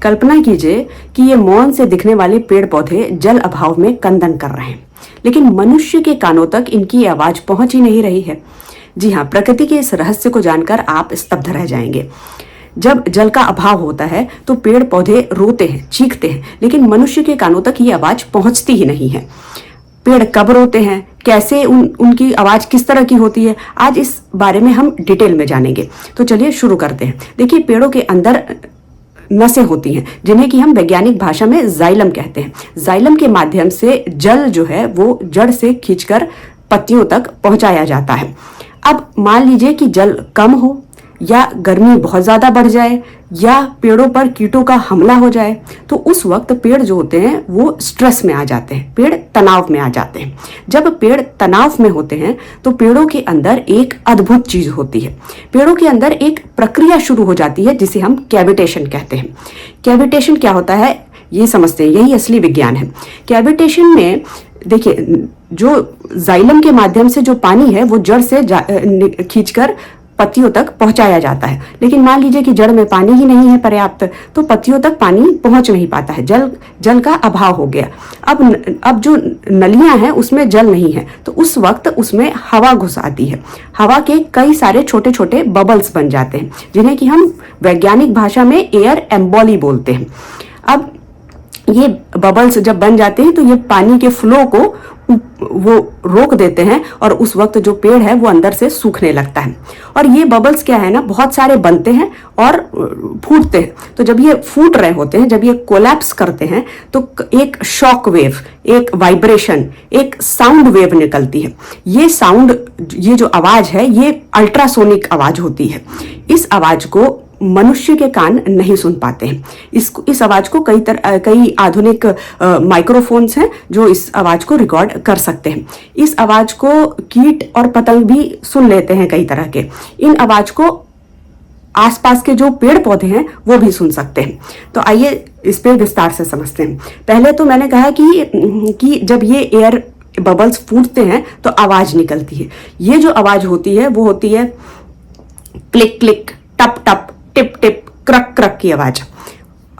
कल्पना कीजिए कि ये मौन से दिखने वाले पेड़ पौधे जल अभाव में कंदन कर रहे हैं, लेकिन मनुष्य के कानों तक इनकी आवाज पहुंच ही नहीं रही है। जी हाँ, प्रकृति के इस रहस्य को जानकर आप स्तब्ध रह जाएंगे। जब जल का अभाव होता है तो पेड़ पौधे रोते हैं, चीखते हैं, लेकिन मनुष्य के कानों तक ये आवाज पहुंचती ही नहीं है। पेड़ कब रोते हैं, कैसे उनकी आवाज किस तरह की होती है, आज इस बारे में हम डिटेल में जानेंगे। तो चलिए शुरू करते हैं। देखिए, पेड़ों के अंदर नसें होती हैं जिन्हें कि हम वैज्ञानिक भाषा में जाइलम कहते हैं। जाइलम के माध्यम से जल जो है वो जड़ से खींचकर पत्तियों तक पहुंचाया जाता है। अब मान लीजिए कि जल कम हो या गर्मी बहुत ज्यादा बढ़ जाए या पेड़ों पर कीटों का हमला हो जाए, तो उस वक्त पेड़ जो होते हैं वो स्ट्रेस में आ जाते हैं, पेड़ तनाव में आ जाते हैं। जब पेड़ तनाव में होते हैं तो पेड़ों के अंदर एक अद्भुत चीज होती है। पेड़ों के अंदर एक प्रक्रिया शुरू हो जाती है जिसे हम कैविटेशन कहते हैं। कैविटेशन क्या होता है ये समझते हैं, यही असली विज्ञान है। कैविटेशन में देखिए, जो जाइलम के माध्यम से जो पानी है वो जड़ से खींचकर पत्तियों तक पहुंचाया जाता है, लेकिन मान लीजिए कि जड़ में पानी ही नहीं है पर्याप्त, तो पत्तियों तक पानी पहुंच नहीं पाता है, जल का अभाव हो गया। अब जो नलियां हैं उसमें जल नहीं है, तो उस वक्त उसमें हवा घुस आती है। हवा के कई सारे छोटे छोटे बबल्स बन जाते हैं जिन्हें कि हम वैज्ञानिक भाषा में एयर एम्बॉली बोलते हैं। अब ये बबल्स जब बन जाते हैं तो ये पानी के फ्लो को वो रोक देते हैं और उस वक्त जो पेड़ है वो अंदर से सूखने लगता है। और ये बबल्स क्या है ना, बहुत सारे बनते हैं और फूटते हैं। तो जब ये फूट रहे होते हैं, जब ये कोलैप्स करते हैं, तो एक शॉक वेव, एक वाइब्रेशन, एक साउंड वेव निकलती है। ये साउंड, ये जो आवाज है ये अल्ट्रासोनिक आवाज होती है। इस आवाज को मनुष्य के कान नहीं सुन पाते हैं। इस आवाज को कई आधुनिक माइक्रोफोन्स हैं जो इस आवाज को रिकॉर्ड कर सकते हैं। इस आवाज को कीट और पतंग भी सुन लेते हैं कई तरह के। इन आवाज को आसपास के जो पेड़ पौधे हैं वो भी सुन सकते हैं। तो आइए इस पे विस्तार से समझते हैं। पहले तो मैंने कहा कि जब ये एयर बबल्स फूटते हैं तो आवाज निकलती है। ये जो आवाज होती है वो होती है क्लिक क्लिक, टप टप, टिप टिप, क्रक क्रक की आवाज।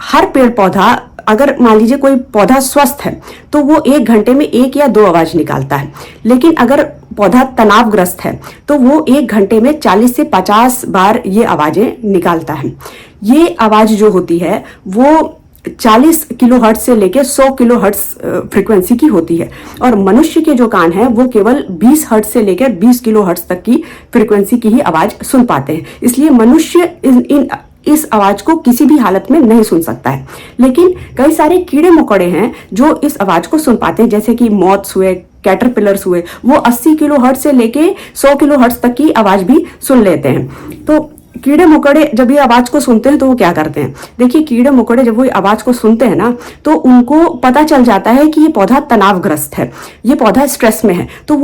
हर पेड़ पौधा, अगर मान लीजिए कोई पौधा स्वस्थ है तो वो 1 घंटे में 1 या 2 आवाज निकालता है, लेकिन अगर पौधा तनावग्रस्त है तो वो 1 घंटे में 40 से 50 बार ये आवाजें निकालता है। ये आवाज जो होती है वो 40 किलोहर्ट्ज से लेकर 100 किलोहर्ट्ज फ्रीक्वेंसी की होती है, और मनुष्य के जो कान हैं वो केवल 20 हर्ट्ज से लेकर 20 किलोहर्ट्ज तक की फ्रीक्वेंसी की ही आवाज सुन पाते हैं। इसलिए मनुष्य इस आवाज को किसी भी हालत में नहीं सुन सकता है। लेकिन कई सारे कीड़े मकोड़े हैं जो इस आवाज को सुन पाते हैं, जैसे कि मॉथ्स हुए, कैटरपिलर्स हुए, वो 80 किलोहर्ट्ज से लेके 100 किलोहर्ट्ज तक की आवाज भी सुन लेते हैं। तो कीड़े मकोड़े जब ये आवाज को सुनते हैं तो वो क्या करते हैं, देखिए, कीड़े मकोड़े जब वो आवाज को सुनते हैं ना तो उनको पता चल जाता है कि ये पौधा तनावग्रस्त है, ये पौधा स्ट्रेस में है, तो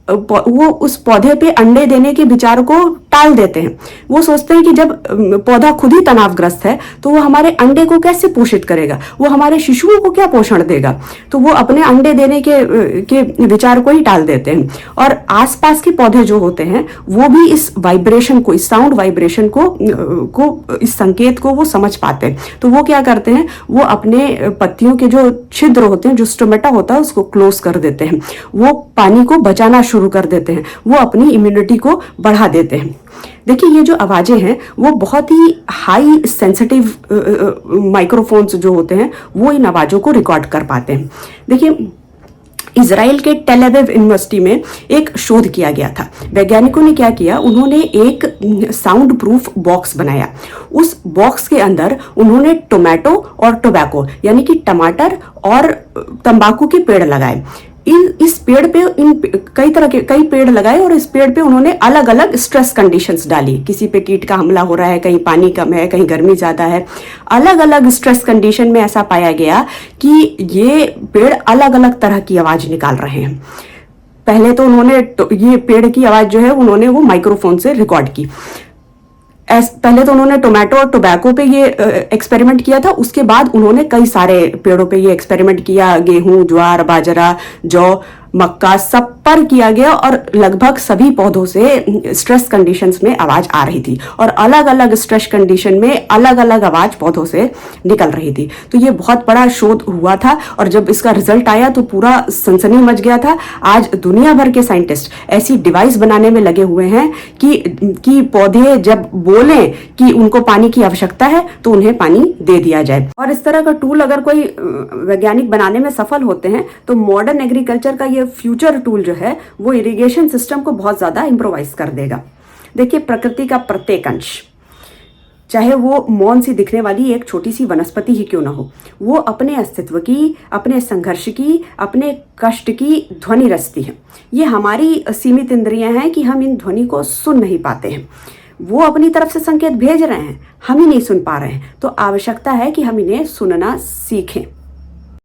वो उस पौधे पे अंडे देने के विचार को टाल देते हैं। वो सोचते हैं कि जब पौधा खुद ही तनावग्रस्त है तो वो हमारे अंडे को कैसे पोषित करेगा, वो हमारे शिशुओं को क्या पोषण देगा, तो वो अपने अंडे देने के विचार को ही टाल देते हैं। और आसपास के पौधे जो होते हैं वो भी इस वाइब्रेशन को, इस साउंड वाइब्रेशन को इस संकेत को वो समझ पाते हैं। तो वो क्या करते हैं, वो अपने पत्तियों के जो छिद्र होते हैं, जो स्टोमेटा होता है, उसको क्लोज कर देते हैं। वो पानी को बचाना शुरू कर देते हैं, वो अपनी इम्यूनिटी को बढ़ा देते हैं। देखिए, ये जो आवाजें हैं वो बहुत ही हाई सेंसिटिव माइक्रोफोन्स जो होते हैं वो इन आवाजों को रिकॉर्ड कर पाते हैं। देखिए, इजराइल के टेल अवीव यूनिवर्सिटी में एक शोध किया गया था। वैज्ञानिकों ने क्या किया, उन्होंने एक साउंड प्रूफ बॉक्स बनाया। उस बॉक्स के अंदर उन्होंने टोमेटो और टोबैको यानी कि टमाटर और तंबाकू के पेड़ लगाए। इस पेड़ पे कई पेड़ लगाए और इस पेड़ पे उन्होंने अलग अलग स्ट्रेस कंडीशंस डाली। किसी पे कीट का हमला हो रहा है, कहीं पानी कम है, कहीं गर्मी ज्यादा है। अलग अलग स्ट्रेस कंडीशन में ऐसा पाया गया कि ये पेड़ अलग अलग तरह की आवाज निकाल रहे हैं। पहले तो उन्होंने ये पेड़ की आवाज जो है उन्होंने वो माइक्रोफोन से रिकॉर्ड की। पहले तो उन्होंने टोमेटो और टोबैको पे ये एक्सपेरिमेंट किया था, उसके बाद उन्होंने कई सारे पेड़ों पे ये एक्सपेरिमेंट किया, गेहूं, ज्वार, बाजरा, जौ, मक्का सब पर किया गया और लगभग सभी पौधों से स्ट्रेस कंडीशंस में आवाज आ रही थी और अलग अलग स्ट्रेस कंडीशन में अलग अलग आवाज पौधों से निकल रही थी। तो ये बहुत बड़ा शोध हुआ था और जब इसका रिजल्ट आया तो पूरा सनसनी मच गया था। आज दुनिया भर के साइंटिस्ट ऐसी डिवाइस बनाने में लगे हुए हैं कि पौधे जब बोलें कि उनको पानी की आवश्यकता है तो उन्हें पानी दे दिया जाए। और इस तरह का टूल अगर कोई वैज्ञानिक बनाने में सफल होते हैं तो मॉडर्न एग्रीकल्चर का ये फ्यूचर टूल जो है वो इरिगेशन सिस्टम को बहुत ज्यादा इम्प्रोवाइज कर देगा। देखिए, प्रकृति का प्रत्येक अंश, चाहे वो मौन सी दिखने वाली एक छोटी सी वनस्पति ही क्यों ना हो, वो अपने अस्तित्व की, अपने संघर्ष की, अपने कष्ट की ध्वनि रचती है। ये हमारी सीमित इंद्रियां हैं कि हम इन ध्वनि को सुन नहीं पाते हैं। वो अपनी तरफ से संकेत भेज रहे हैं, हम ही नहीं सुन पा रहे हैं। तो आवश्यकता है कि हम इन्हें सुनना सीखें।